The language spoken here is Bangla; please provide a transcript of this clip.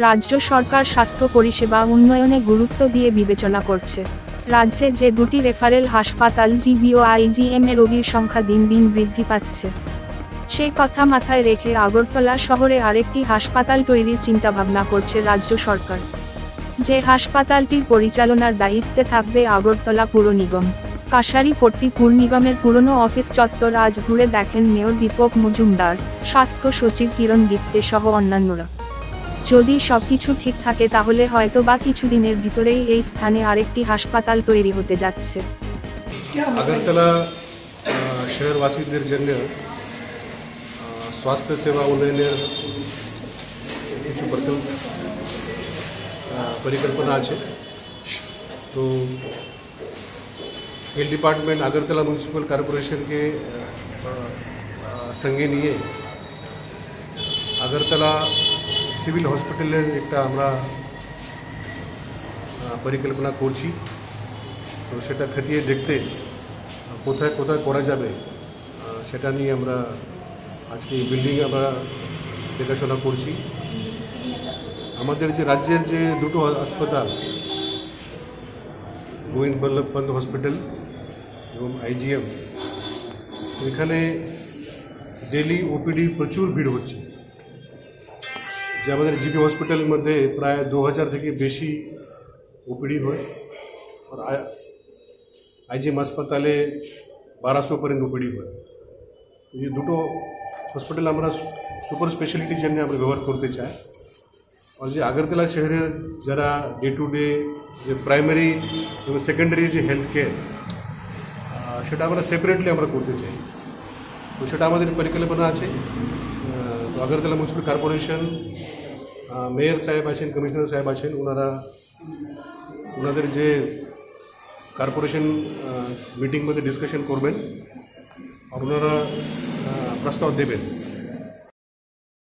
রাজ্য সরকার স্বাস্থ্য পরিষেবা উন্নয়নে গুরুত্ব দিয়ে বিবেচনা করছে। রাজ্যে যে দুটি রেফারেল হাসপাতাল জিবি ও আইজিএম এ রোগীর সংখ্যা দিন দিন বৃদ্ধি পাচ্ছে, সেই কথা মাথায় রেখে আগরতলা শহরে আরেকটি হাসপাতাল তৈরির চিন্তাভাবনা করছে রাজ্য সরকার। যে হাসপাতালটির পরিচালনার দায়িত্বে থাকবে আগরতলা পুর নিগম। কাশারিপট্টি পুর নিগমের পুরনো অফিস চত্বর আজ ঘুরে দেখেন মেয়র দীপক মজুমদার, স্বাস্থ্য সচিব কিরণ গিত্তে সহ অন্যান্যরা। যদি সবকিছু ঠিক থাকে তাহলে হয়তো বা কিছুদিনের ভিতরেই এই স্থানে আরেকটি হাসপাতাল তৈরি হতে যাচ্ছে। আগরতলা শহরবাসীদের জন্য স্বাস্থ্য সেবা উন্নয়নের কিছু পরিকল্পনা আছে। তো health department Agartala municipal corporation के संगे নিয়ে আগরতলা সিভিল হসপিটালের একটা আমরা পরিকল্পনা করছি। তো সেটা খতিয়ে দেখতে কোথায় কোথায় করা যাবে সেটা নিয়ে আমরা আজকে এই বিল্ডিং আমরা দেখাশোনা করছি। আমাদের যে রাজ্যের যে দুটো হাসপাতাল গোবিন্দ বল্লভ পন্ত হসপিটাল এবং আইজিএম, এখানে ডেলি ওপিডি প্রচুর ভিড় হচ্ছে। যে আমাদের জিবি হসপিটালের মধ্যে প্রায় 2000 থেকে বেশি ওপিডি হয়, আর আইজিএম হাসপাতালে 1200 পর্যন্ত ওপিডি হয়। এই দুটো হসপিটাল আমরা সুপার স্পেশালিটির জন্য আমরা ব্যবহার করতে চাই। আর যে আগরতলা শহরের যারা ডে টু ডে যে প্রাইমারি এবং সেকেন্ডারি যে হেলথ কেয়ার, সেটা আমরা সেপারেটলি আমরা করতে চাই। তো সেটা আমাদের পরিকল্পনা আছে। তো আগরতলা म्यूनसिपल কর্পোরেশন মেয়র সাহেব আছেন, কমিশনার সাহেব আছেন, ওনাদের যে কর্পোরেশন মিটিং মধ্যে ডিসকাশন করবেন আর ওনারা প্রস্তাব দেবেন।